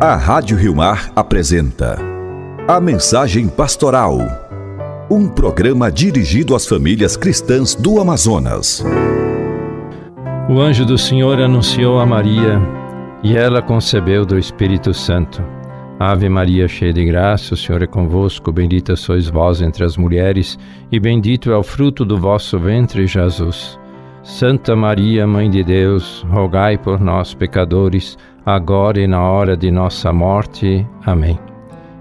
A Rádio Rio Mar apresenta A Mensagem Pastoral, um programa dirigido às famílias cristãs do Amazonas. O anjo do Senhor anunciou a Maria, e ela concebeu do Espírito Santo. Ave Maria, cheia de graça, o Senhor é convosco, bendita sois vós entre as mulheres, e bendito é o fruto do vosso ventre, Jesus. Santa Maria, Mãe de Deus, rogai por nós, pecadores, agora e na hora de nossa morte. Amém.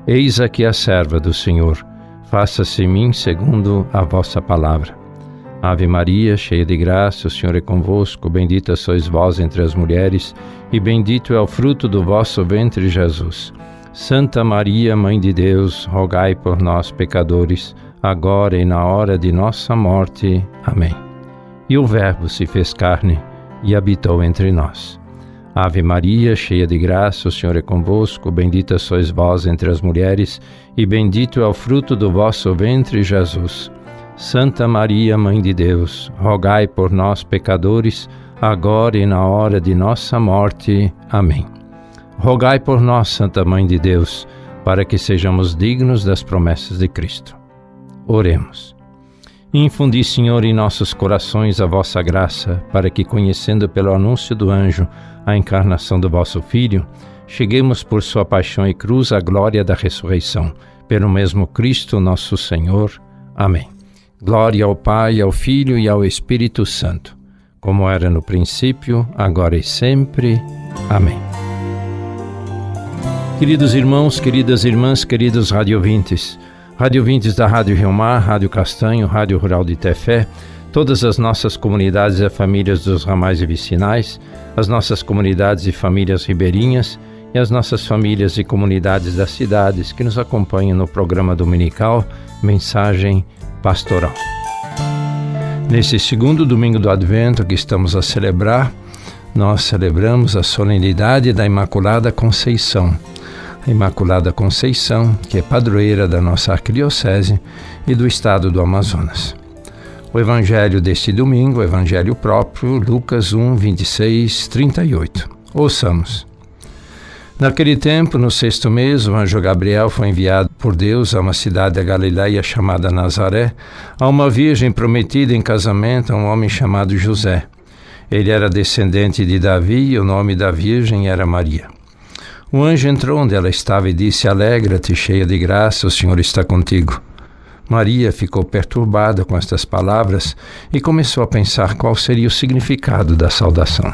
Eis aqui a serva do Senhor, faça-se em mim segundo a vossa palavra. Ave Maria, cheia de graça, o Senhor é convosco, bendita sois vós entre as mulheres, e bendito é o fruto do vosso ventre, Jesus. Santa Maria, Mãe de Deus, rogai por nós, pecadores, agora e na hora de nossa morte. Amém. E o Verbo se fez carne e habitou entre nós. Ave Maria, cheia de graça, o Senhor é convosco, bendita sois vós entre as mulheres, e bendito é o fruto do vosso ventre, Jesus. Santa Maria, Mãe de Deus, rogai por nós, pecadores, agora e na hora de nossa morte. Amém. Rogai por nós, Santa Mãe de Deus, para que sejamos dignos das promessas de Cristo. Oremos. Infundi, Senhor, em nossos corações a vossa graça, para que, conhecendo pelo anúncio do anjo a encarnação do vosso Filho, cheguemos por sua paixão e cruz à glória da ressurreição. Pelo mesmo Cristo nosso Senhor. Amém. Glória ao Pai, ao Filho e ao Espírito Santo, como era no princípio, agora e sempre. Amém. Queridos irmãos, queridas irmãs, queridos radiovintes da Rádio Rio Mar, Rádio Castanho, Rádio Rural de Tefé, todas as nossas comunidades e famílias dos ramais e vicinais, as nossas comunidades e famílias ribeirinhas e as nossas famílias e comunidades das cidades que nos acompanham no programa dominical Mensagem Pastoral. Nesse segundo domingo do Advento que estamos a celebrar, nós celebramos a solenidade da Imaculada Conceição. A Imaculada Conceição, que é padroeira da nossa arquidiocese e do estado do Amazonas. O evangelho deste domingo, o evangelho próprio, Lucas 1, 26, 38. Ouçamos. Naquele tempo, no 6º mês, o anjo Gabriel foi enviado por Deus a uma cidade da Galileia chamada Nazaré, a uma virgem prometida em casamento a um homem chamado José. Ele era descendente de Davi e o nome da virgem era Maria. O anjo entrou onde ela estava e disse: Alegra-te, cheia de graça, o Senhor está contigo. Maria ficou perturbada com estas palavras e começou a pensar qual seria o significado da saudação.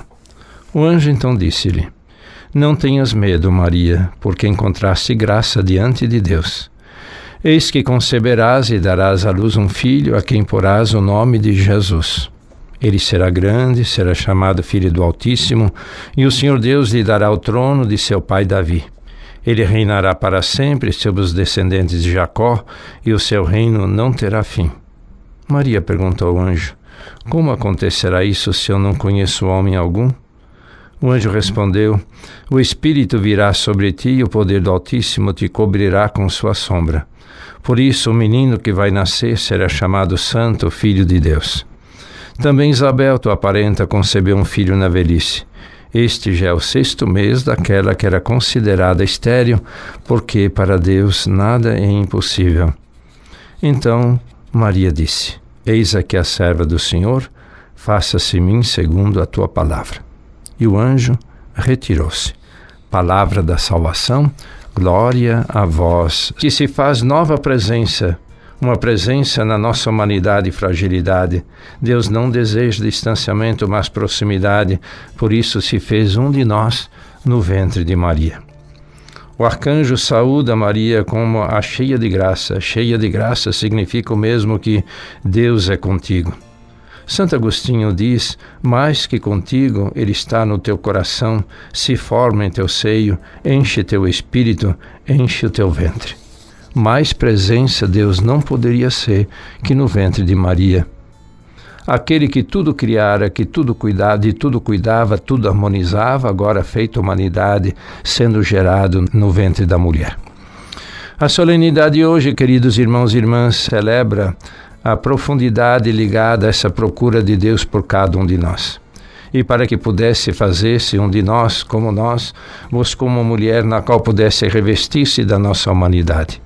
O anjo então disse-lhe: Não tenhas medo, Maria, porque encontraste graça diante de Deus. Eis que conceberás e darás à luz um filho a quem porás o nome de Jesus. Ele será grande, será chamado Filho do Altíssimo, e o Senhor Deus lhe dará o trono de seu pai Davi. Ele reinará para sempre sobre os descendentes de Jacó, e o seu reino não terá fim. Maria perguntou ao anjo: Como acontecerá isso se eu não conheço homem algum? O anjo respondeu: O Espírito virá sobre ti e o poder do Altíssimo te cobrirá com sua sombra. Por isso o menino que vai nascer será chamado Santo, Filho de Deus. Também Isabel, tua parenta, concebeu um filho na velhice. Este já é o 6º mês daquela que era considerada estéril, porque para Deus nada é impossível. Então Maria disse: Eis aqui a serva do Senhor, faça-se em mim segundo a tua palavra. E o anjo retirou-se. Palavra da salvação, glória a vós. Que se faz nova presença, uma presença na nossa humanidade e fragilidade. Deus não deseja distanciamento, mas proximidade. Por isso se fez um de nós no ventre de Maria. O arcanjo saúda Maria como a cheia de graça. Cheia de graça significa o mesmo que Deus é contigo. Santo Agostinho diz: mais que contigo, Ele está no teu coração, se forma em teu seio, enche teu espírito, enche o teu ventre. Mais presença Deus não poderia ser que no ventre de Maria. Aquele que tudo criara, que tudo cuidava, de tudo cuidava, tudo harmonizava, agora feito humanidade, sendo gerado no ventre da mulher. A solenidade de hoje, queridos irmãos e irmãs, celebra a profundidade ligada a essa procura de Deus por cada um de nós. e para que pudesse fazer-se um de nós, buscou uma mulher na qual pudesse revestir-se da nossa humanidade.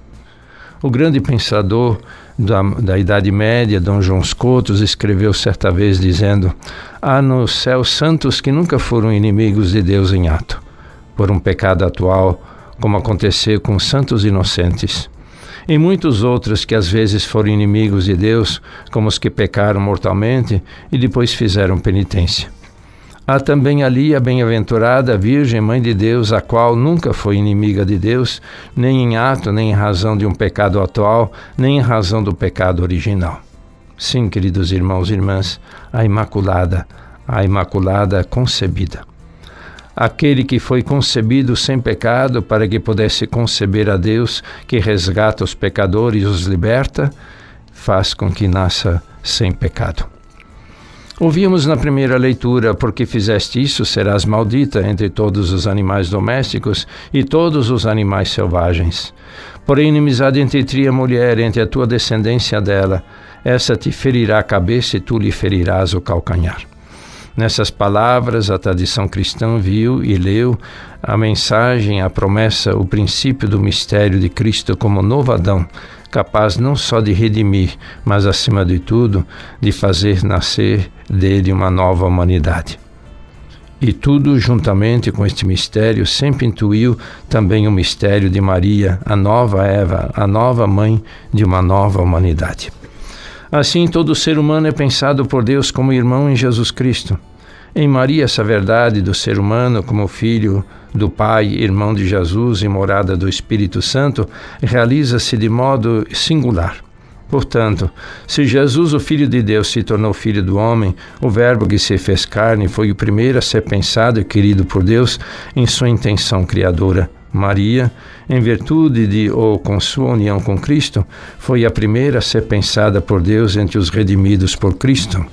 O grande pensador da Idade Média, Dom João Scotus, escreveu certa vez dizendo: há no céu santos que nunca foram inimigos de Deus em ato, por um pecado atual, como aconteceu com santos inocentes. E muitos outros que às vezes foram inimigos de Deus, como os que pecaram mortalmente e depois fizeram penitência. Há também ali a bem-aventurada Virgem Mãe de Deus, a qual nunca foi inimiga de Deus, nem em ato, nem em razão de um pecado atual, nem em razão do pecado original. Sim, queridos irmãos e irmãs, a Imaculada concebida. Aquele que foi concebido sem pecado para que pudesse conceber a Deus, que resgata os pecadores e os liberta, faz com que nasça sem pecado. Ouvimos na primeira leitura: porque fizeste isso, serás maldita entre todos os animais domésticos e todos os animais selvagens. Porém, inimizade entre ti e a mulher, entre a tua descendência dela, essa te ferirá a cabeça e tu lhe ferirás o calcanhar. Nessas palavras, a tradição cristã viu e leu a mensagem, a promessa, o princípio do mistério de Cristo como novo Adão, capaz não só de redimir, mas, acima de tudo, de fazer nascer dele uma nova humanidade. E tudo, juntamente com este mistério, sempre intuiu também o mistério de Maria, a nova Eva, a nova mãe de uma nova humanidade. Assim, todo ser humano é pensado por Deus como irmão em Jesus Cristo. Em Maria, essa verdade do ser humano como filho do Pai, irmão de Jesus e morada do Espírito Santo, realiza-se de modo singular. Portanto, se Jesus, o Filho de Deus, se tornou filho do homem, o Verbo que se fez carne foi o primeiro a ser pensado e querido por Deus em sua intenção criadora. Maria, em virtude de ou com sua união com Cristo, foi a primeira a ser pensada por Deus entre os redimidos por Cristo.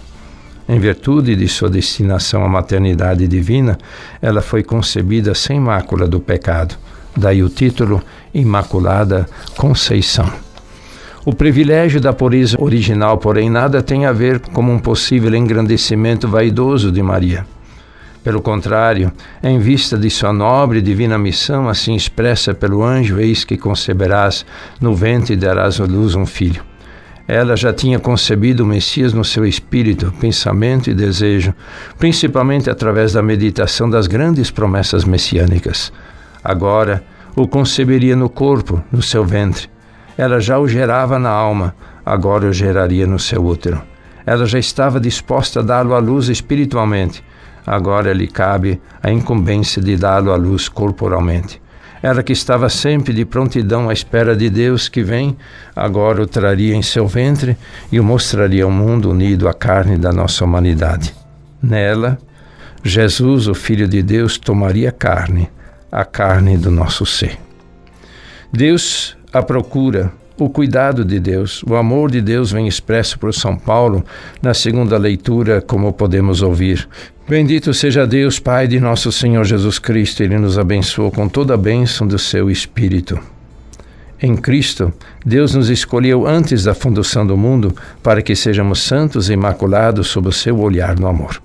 Em virtude de sua destinação à maternidade divina, ela foi concebida sem mácula do pecado. Daí o título Imaculada Conceição. O privilégio da pureza original, porém, nada tem a ver com um possível engrandecimento vaidoso de Maria. Pelo contrário, em vista de sua nobre e divina missão, assim expressa pelo anjo: eis que conceberás no ventre e darás à luz um filho. Ela já tinha concebido o Messias no seu espírito, pensamento e desejo, principalmente através da meditação das grandes promessas messiânicas. Agora, o conceberia no corpo, no seu ventre. Ela já o gerava na alma, agora o geraria no seu útero. Ela já estava disposta a dá-lo à luz espiritualmente, agora lhe cabe a incumbência de dá-lo à luz corporalmente. Ela que estava sempre de prontidão à espera de Deus que vem, agora o traria em seu ventre e o mostraria ao mundo unido à carne da nossa humanidade. Nela, Jesus, o Filho de Deus, tomaria carne, a carne do nosso ser. Deus a procura, o cuidado de Deus, o amor de Deus vem expresso por São Paulo na segunda leitura, como podemos ouvir. Bendito seja Deus, Pai de nosso Senhor Jesus Cristo, Ele nos abençoou com toda a bênção do seu Espírito. Em Cristo, Deus nos escolheu antes da fundação do mundo para que sejamos santos e imaculados sob o seu olhar no amor.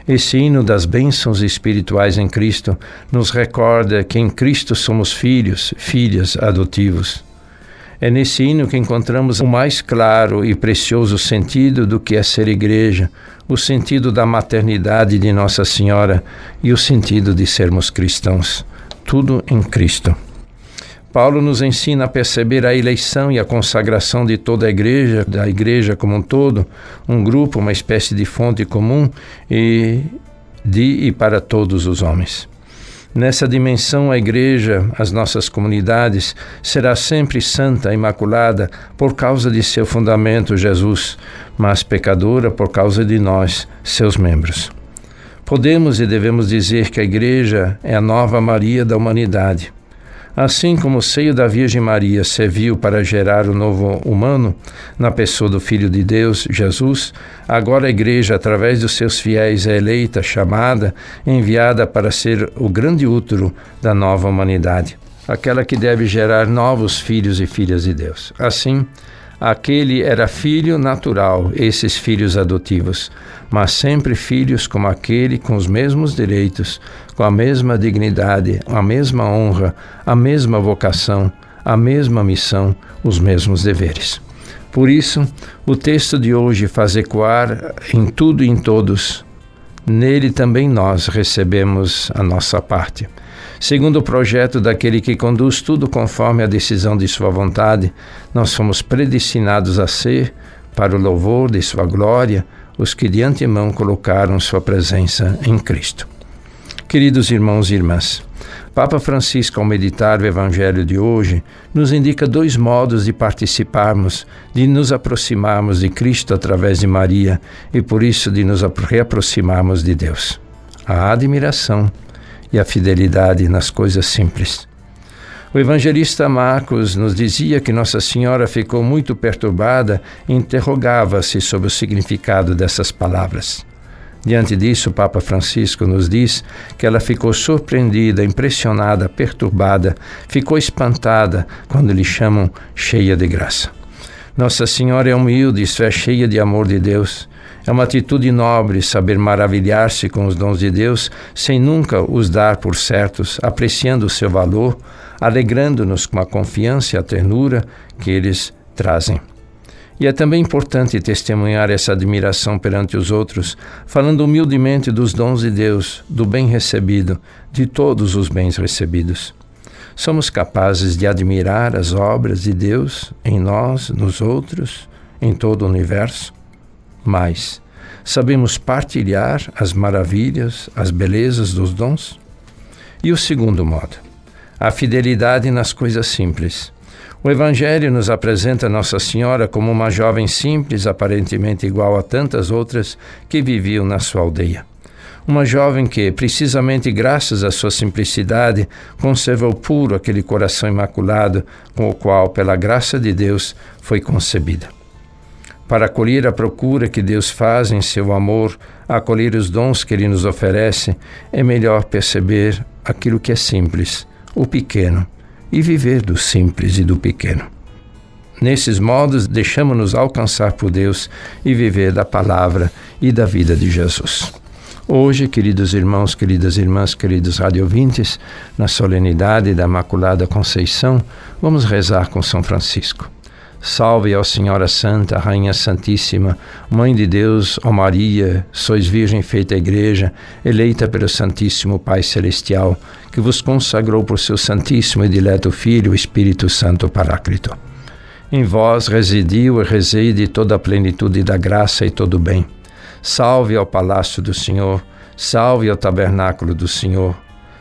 Esse hino das bênçãos espirituais em Cristo nos recorda que em Cristo somos filhos, filhas adotivos. É nesse hino que encontramos o mais claro e precioso sentido do que é ser igreja, o sentido da maternidade de Nossa Senhora e o sentido de sermos cristãos. Tudo em Cristo. Paulo nos ensina a perceber a eleição e a consagração de toda a igreja, da igreja como um todo, um grupo, uma espécie de fonte comum de e para todos os homens. Nessa dimensão, a igreja, as nossas comunidades, será sempre santa, imaculada, por causa de seu fundamento, Jesus, mas pecadora por causa de nós, seus membros. Podemos e devemos dizer que a igreja é a nova Maria da humanidade. Assim como o seio da Virgem Maria serviu para gerar o novo humano, na pessoa do Filho de Deus, Jesus, agora a Igreja, através dos seus fiéis, é eleita, chamada, enviada para ser o grande útero da nova humanidade, aquela que deve gerar novos filhos e filhas de Deus. Assim, Aquele era filho natural, esses filhos adotivos, mas sempre filhos como aquele, com os mesmos direitos, com a mesma dignidade, a mesma honra, a mesma vocação, a mesma missão, os mesmos deveres. Por isso, o texto de hoje faz ecoar em tudo e em todos. Nele também nós recebemos a nossa parte. Segundo o projeto daquele que conduz tudo conforme a decisão de sua vontade, nós fomos predestinados a ser, para o louvor de sua glória, os que de antemão colocaram sua presença em Cristo. Queridos irmãos e irmãs, Papa Francisco, ao meditar o Evangelho de hoje, nos indica 2 modos de participarmos, de nos aproximarmos de Cristo através de Maria e, por isso, de nos reaproximarmos de Deus. A admiração e a fidelidade nas coisas simples. O evangelista Marcos nos dizia que Nossa Senhora ficou muito perturbada e interrogava-se sobre o significado dessas palavras. Diante disso, o Papa Francisco nos diz que ela ficou surpreendida, impressionada, perturbada, ficou espantada quando lhe chamam cheia de graça. Nossa Senhora é humilde, isto é, cheia de amor de Deus. É uma atitude nobre saber maravilhar-se com os dons de Deus sem nunca os dar por certos, apreciando o seu valor, alegrando-nos com a confiança e a ternura que eles trazem. E é também importante testemunhar essa admiração perante os outros, falando humildemente dos dons de Deus, do bem recebido, de todos os bens recebidos. Somos capazes de admirar as obras de Deus em nós, nos outros, em todo o universo? Mas sabemos partilhar as maravilhas, as belezas dos dons? E o segundo modo, a fidelidade nas coisas simples. O Evangelho nos apresenta Nossa Senhora como uma jovem simples, aparentemente igual a tantas outras que viviam na sua aldeia. Uma jovem que, precisamente graças à sua simplicidade, conservou puro aquele coração imaculado com o qual, pela graça de Deus, foi concebida. Para acolher a procura que Deus faz em seu amor, acolher os dons que Ele nos oferece, é melhor perceber aquilo que é simples, o pequeno, e viver do simples e do pequeno. Nesses modos, deixamos-nos alcançar por Deus e viver da palavra e da vida de Jesus. Hoje, queridos irmãos, queridas irmãs, queridos radiovintes, na solenidade da Imaculada Conceição, vamos rezar com São Francisco. Salve, ó Senhora Santa, Rainha Santíssima, Mãe de Deus, ó Maria, sois Virgem feita Igreja, eleita pelo Santíssimo Pai Celestial, que vos consagrou por seu Santíssimo e dileto Filho, o Espírito Santo Paráclito. Em vós residiu e reside toda a plenitude da graça e todo o bem. Salve ao palácio do Senhor, salve ao tabernáculo do Senhor,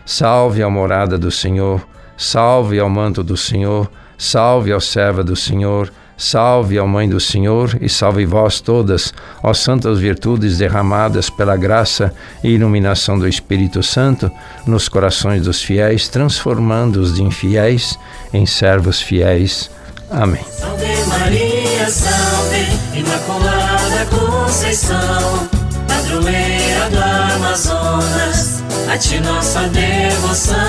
salve à morada do Senhor, salve ao manto do Senhor, salve ao servo do Senhor, salve ao Mãe do Senhor e salve vós todas, ó santas virtudes derramadas pela graça e iluminação do Espírito Santo nos corações dos fiéis, transformando-os de infiéis em servos fiéis. Amém. Salve Maria, salve, Imaculada Conceição, padroeira do Amazonas, a ti nossa devoção.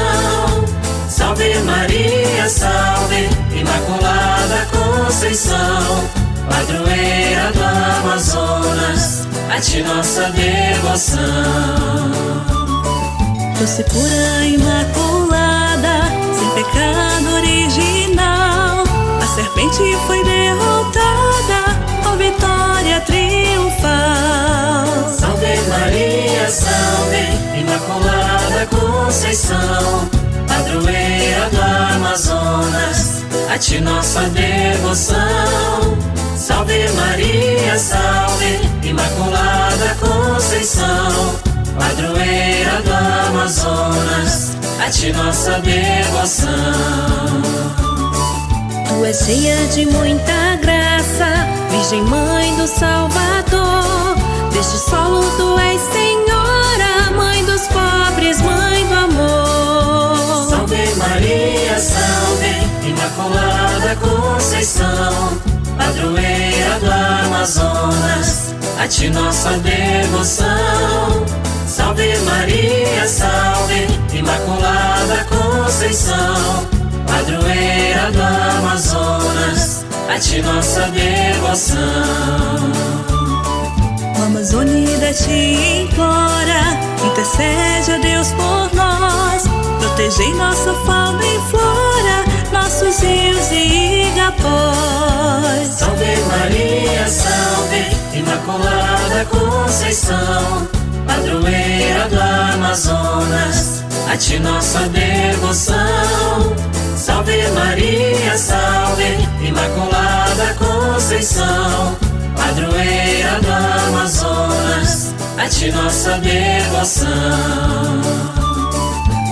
Salve Maria, salve, Imaculada Conceição, padroeira do Amazonas, a ti nossa devoção. Doce pura, imaculada, sem pecado original, a serpente foi derrotada, com vitória triunfal. Salve Maria, salve, Imaculada Conceição, padroeira do Amazonas, a ti nossa devoção. Salve Maria, salve, Imaculada Conceição, padroeira do Amazonas, a ti nossa devoção. Tu és cheia de muita graça, Virgem Mãe do Salvador, deste solo tu és Senhora, Mãe dos pobres, Mãe do amor. Salve Maria, salve, Imaculada Conceição, padroeira do Amazonas, a ti nossa devoção. Salve Maria, salve, Imaculada Conceição, padroeira do Amazonas, a ti nossa devoção. O Amazônida te implora, intercede a Deus por nós. Protegei nossa fauna e flora, nossos rios e igapós. Salve Maria, salve, Imaculada Conceição, padroeira do Amazonas, a ti nossa devoção. Salve Maria, salve, Imaculada Conceição, padroeira do Amazonas, a ti nossa devoção.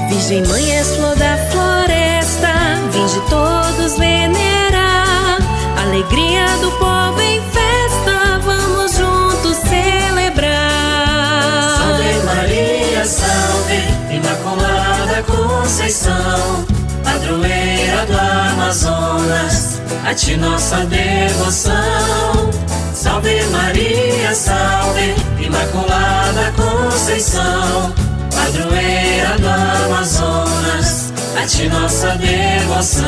Virgem Mãe és flor da floresta, vinde todos venerar. Alegria do povo em festa, vamos juntos celebrar. Salve Maria, salve, Imaculada Conceição, padroeira do Amazonas, a ti nossa devoção. Salve Maria, salve, Imaculada Conceição, padroeira do Amazonas, a ti nossa devoção.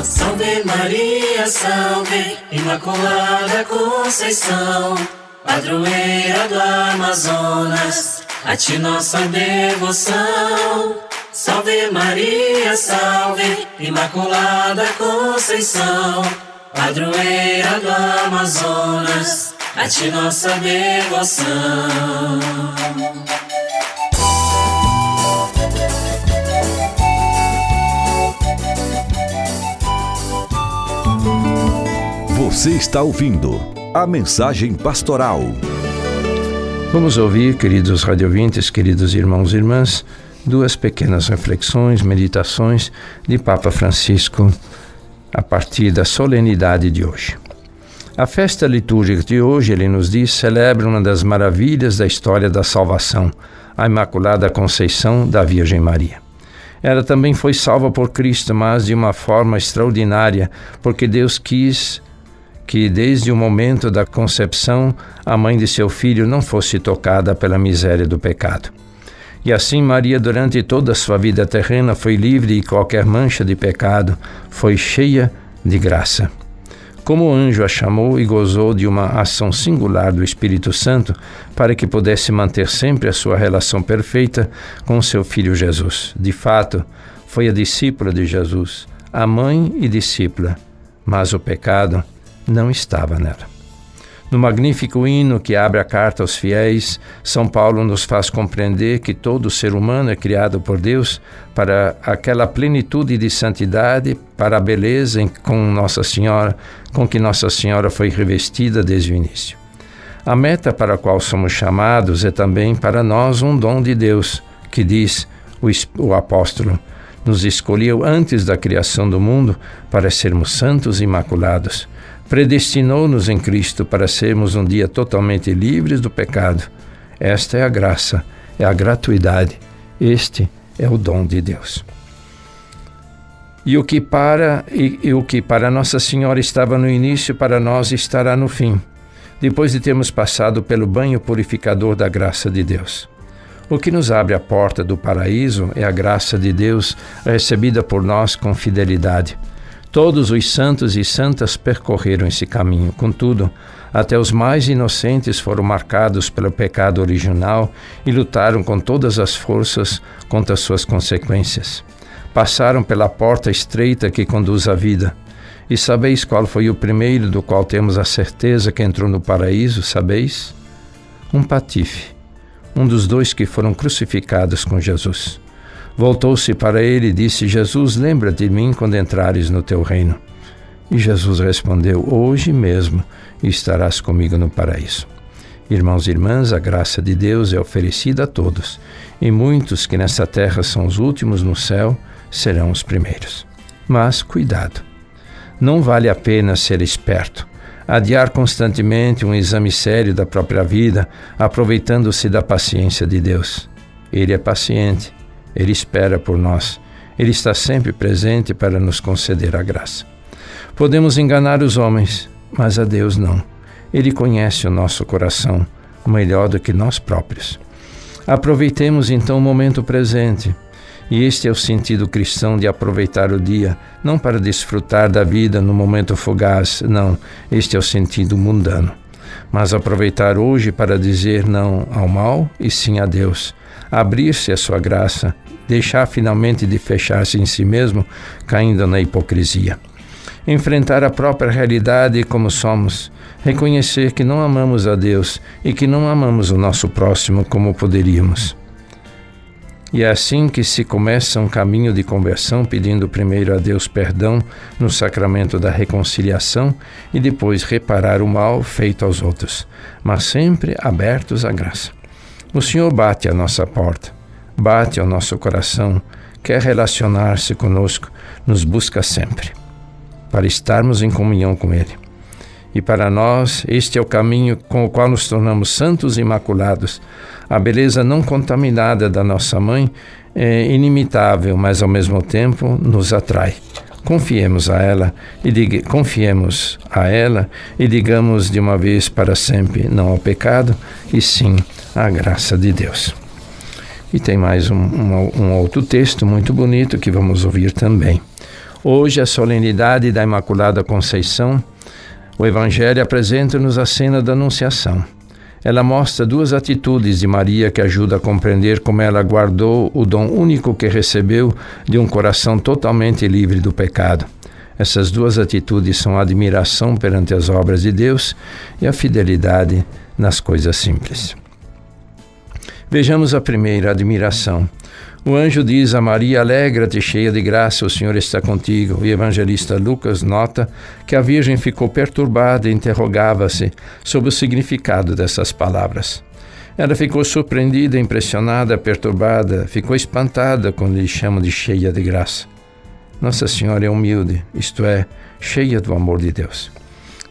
Salve Maria, salve, Imaculada Conceição, padroeira do Amazonas, a ti nossa devoção. Salve Maria, salve, Imaculada Conceição, padroeira do Amazonas, a ti nossa devoção. Você está ouvindo a Mensagem Pastoral. Vamos ouvir, queridos radiovintes, queridos irmãos e irmãs, duas pequenas reflexões, meditações de Papa Francisco a partir da solenidade de hoje. A festa litúrgica de hoje, ele nos diz, celebra uma das maravilhas da história da salvação, a Imaculada Conceição da Virgem Maria. Ela também foi salva por Cristo, mas de uma forma extraordinária, porque Deus quis que desde o momento da concepção a mãe de seu filho não fosse tocada pela miséria do pecado. E assim Maria, durante toda a sua vida terrena, foi livre de qualquer mancha de pecado, foi cheia de graça. Como o anjo a chamou e gozou de uma ação singular do Espírito Santo para que pudesse manter sempre a sua relação perfeita com seu filho Jesus. De fato, foi a discípula de Jesus, a mãe e discípula, mas o pecado não estava nela. No magnífico hino que abre a carta aos fiéis, São Paulo nos faz compreender que todo ser humano é criado por Deus para aquela plenitude de santidade, para a beleza com que Nossa Senhora foi revestida desde o início. A meta para a qual somos chamados é também para nós um dom de Deus, que diz o apóstolo, nos escolheu antes da criação do mundo para sermos santos e imaculados. Predestinou-nos em Cristo para sermos um dia totalmente livres do pecado. Esta é a graça, é a gratuidade. Este é o dom de Deus. E o que para Nossa Senhora estava no início, para nós estará no fim, depois de termos passado pelo banho purificador da graça de Deus. O que nos abre a porta do paraíso é a graça de Deus recebida por nós com fidelidade. Todos os santos e santas percorreram esse caminho. Contudo, até os mais inocentes foram marcados pelo pecado original e lutaram com todas as forças contra suas consequências. Passaram pela porta estreita que conduz à vida. E sabeis qual foi o primeiro do qual temos a certeza que entrou no paraíso, sabeis? Um patife, um dos dois que foram crucificados com Jesus. Voltou-se para ele e disse: Jesus, lembra-te de mim quando entrares no teu reino. E Jesus respondeu: hoje mesmo estarás comigo no paraíso. Irmãos e irmãs, a graça de Deus é oferecida a todos, e muitos que nesta terra são os últimos no céu serão os primeiros. Mas cuidado, não vale a pena ser esperto, adiar constantemente um exame sério da própria vida, aproveitando-se da paciência de Deus. Ele é paciente. Ele espera por nós. Ele está sempre presente para nos conceder a graça. Podemos enganar os homens, mas a Deus não. Ele conhece o nosso coração melhor do que nós próprios. Aproveitemos então o momento presente E este é o sentido cristão de aproveitar o dia, não para desfrutar da vida no momento fugaz, não, este é o sentido mundano. Mas aproveitar hoje para dizer não ao mal e sim a Deus, abrir-se à sua graça, deixar finalmente de fechar-se em si mesmo, caindo na hipocrisia. Enfrentar a própria realidade como somos, reconhecer que não amamos a Deus e que não amamos o nosso próximo como poderíamos. E é assim que se começa um caminho de conversão, pedindo primeiro a Deus perdão no sacramento da reconciliação e depois reparar o mal feito aos outros, mas sempre abertos à graça. O Senhor bate à nossa porta, bate ao nosso coração, quer relacionar-se conosco, nos busca sempre, para estarmos em comunhão com Ele. E para nós, este é o caminho com o qual nos tornamos santos e imaculados. A beleza não contaminada da nossa mãe é inimitável, mas ao mesmo tempo nos atrai. Confiemos a ela e digamos de uma vez para sempre não ao pecado, e sim à graça de Deus. E tem mais um outro texto muito bonito que vamos ouvir também. Hoje, a solenidade da Imaculada Conceição, o Evangelho apresenta-nos a cena da Anunciação. Ela mostra duas atitudes de Maria que ajudam a compreender como ela guardou o dom único que recebeu de um coração totalmente livre do pecado. Essas duas atitudes são a admiração perante as obras de Deus e a fidelidade nas coisas simples. Vejamos a primeira, a admiração. O anjo diz a Maria: alegra-te, cheia de graça, o Senhor está contigo. O evangelista Lucas nota que a Virgem ficou perturbada e interrogava-se sobre o significado dessas palavras. Ela ficou surpreendida, impressionada, perturbada, ficou espantada quando lhe chamam de cheia de graça. Nossa Senhora é humilde, isto é, cheia do amor de Deus.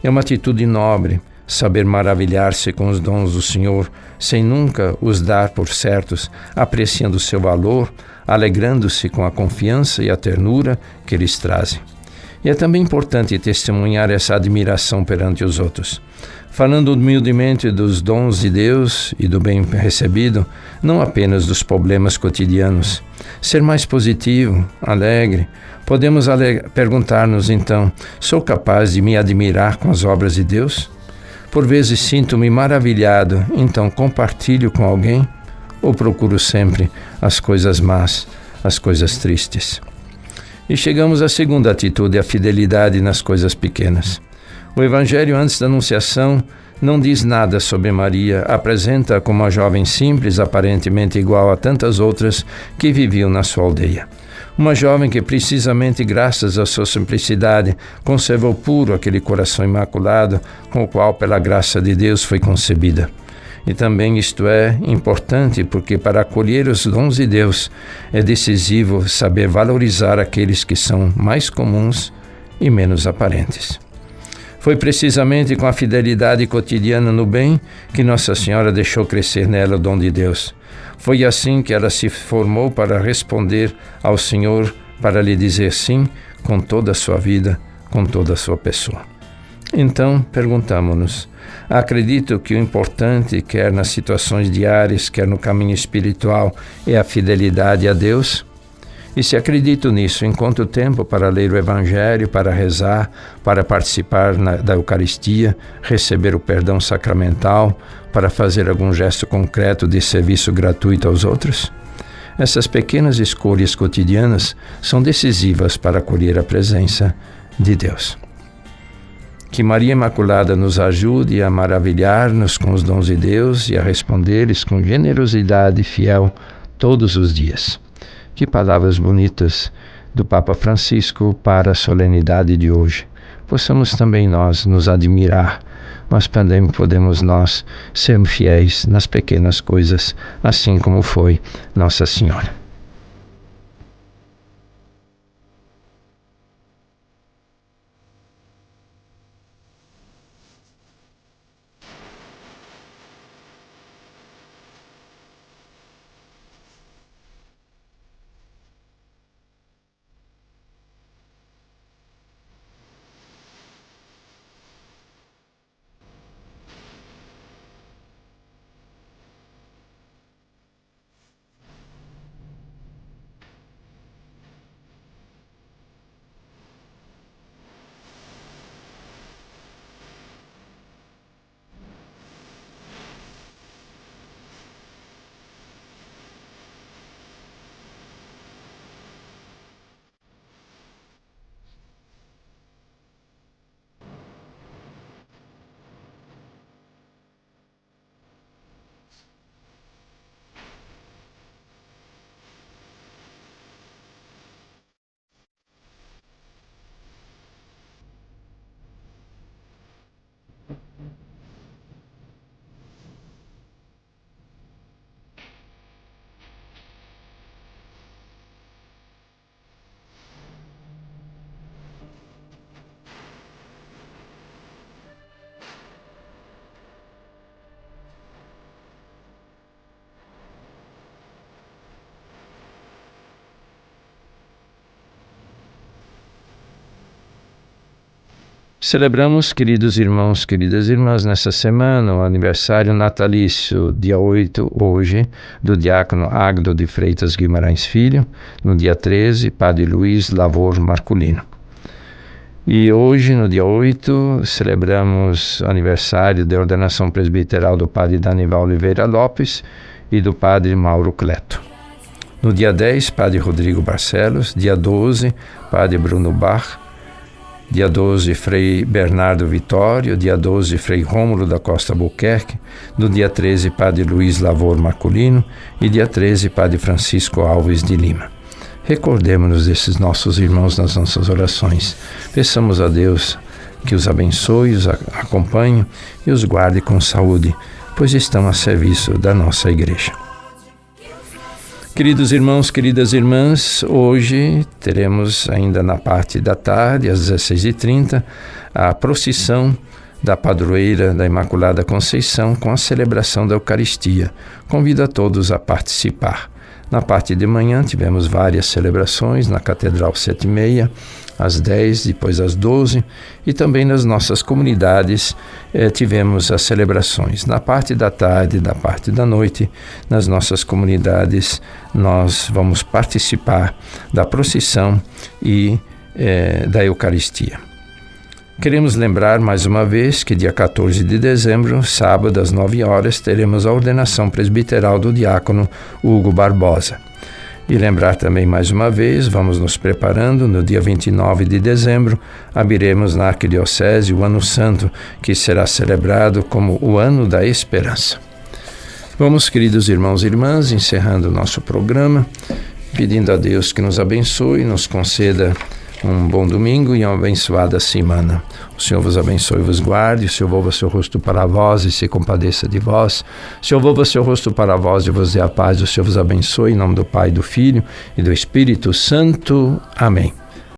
É uma atitude nobre, saber maravilhar-se com os dons do Senhor, sem nunca os dar por certos, apreciando o seu valor, alegrando-se com a confiança e a ternura que eles trazem. E é também importante testemunhar essa admiração perante os outros, falando humildemente dos dons de Deus e do bem recebido, não apenas dos problemas cotidianos. Ser mais positivo, alegre. Podemos perguntar-nos então: sou capaz de me admirar com as obras de Deus? Por vezes sinto-me maravilhado, então compartilho com alguém ou procuro sempre as coisas más, as coisas tristes? E chegamos à segunda atitude, a fidelidade nas coisas pequenas. O Evangelho, antes da Anunciação, não diz nada sobre Maria, apresenta-a como uma jovem simples, aparentemente igual a tantas outras que viviam na sua aldeia. Uma jovem que, precisamente graças à sua simplicidade, conservou puro aquele coração imaculado com o qual, pela graça de Deus, foi concebida. E também isto é importante porque, para acolher os dons de Deus, é decisivo saber valorizar aqueles que são mais comuns e menos aparentes. Foi precisamente com a fidelidade cotidiana no bem que Nossa Senhora deixou crescer nela o dom de Deus. Foi assim que ela se formou para responder ao Senhor, para lhe dizer sim com toda a sua vida, com toda a sua pessoa. Então, perguntamos-nos: acredito que o importante, quer nas situações diárias, quer no caminho espiritual, é a fidelidade a Deus? E se acredito nisso, encontro tempo para ler o Evangelho, para rezar, para participar da Eucaristia, receber o perdão sacramental, para fazer algum gesto concreto de serviço gratuito aos outros? Essas pequenas escolhas cotidianas são decisivas para acolher a presença de Deus. Que Maria Imaculada nos ajude a maravilhar-nos com os dons de Deus e a responder-lhes com generosidade fiel todos os dias. Que palavras bonitas do Papa Francisco para a solenidade de hoje. Possamos também nós nos admirar, mas também podemos nós sermos fiéis nas pequenas coisas, assim como foi Nossa Senhora. Celebramos, queridos irmãos, queridas irmãs, nessa semana o aniversário natalício, dia 8, hoje, do diácono Agdo de Freitas Guimarães Filho, no dia 13, Padre Luiz Lavor Marculino. E hoje, no dia 8, celebramos o aniversário da ordenação presbiteral do Padre Danival Oliveira Lopes e do Padre Mauro Cleto. No dia 10, Padre Rodrigo Barcelos. Dia 12, Padre Bruno Bach. Dia 12, Frei Bernardo Vitório. Dia 12, Frei Rômulo da Costa Albuquerque. No dia 13, Padre Luiz Lavor Marculino. E dia 13, Padre Francisco Alves de Lima. Recordemos-nos desses nossos irmãos nas nossas orações. Peçamos a Deus que os abençoe, os acompanhe e os guarde com saúde, pois estão a serviço da nossa igreja. Queridos irmãos, queridas irmãs, hoje teremos ainda na parte da tarde, às 16h30, a procissão da padroeira da Imaculada Conceição com a celebração da Eucaristia. Convido a todos a participar. Na parte de manhã tivemos várias celebrações na Catedral 7h30, às 10, depois às 12, e também nas nossas comunidades tivemos as celebrações. Na parte da tarde, na parte da noite, nas nossas comunidades, nós vamos participar da procissão e da Eucaristia. Queremos lembrar mais uma vez que dia 14 de dezembro, sábado às 9 horas, teremos a ordenação presbiteral do diácono Hugo Barbosa. E lembrar também mais uma vez, vamos nos preparando, no dia 29 de dezembro, abriremos na Arquidiocese o Ano Santo, que será celebrado como o Ano da Esperança. Vamos, queridos irmãos e irmãs, encerrando o nosso programa, pedindo a Deus que nos abençoe, nos conceda um bom domingo e uma abençoada semana. O Senhor vos abençoe e vos guarde. O Senhor volva seu rosto para vós e se compadeça de vós. O Senhor volva seu rosto para vós e vos dê a paz. O Senhor vos abençoe em nome do Pai, do Filho e do Espírito Santo. Amém.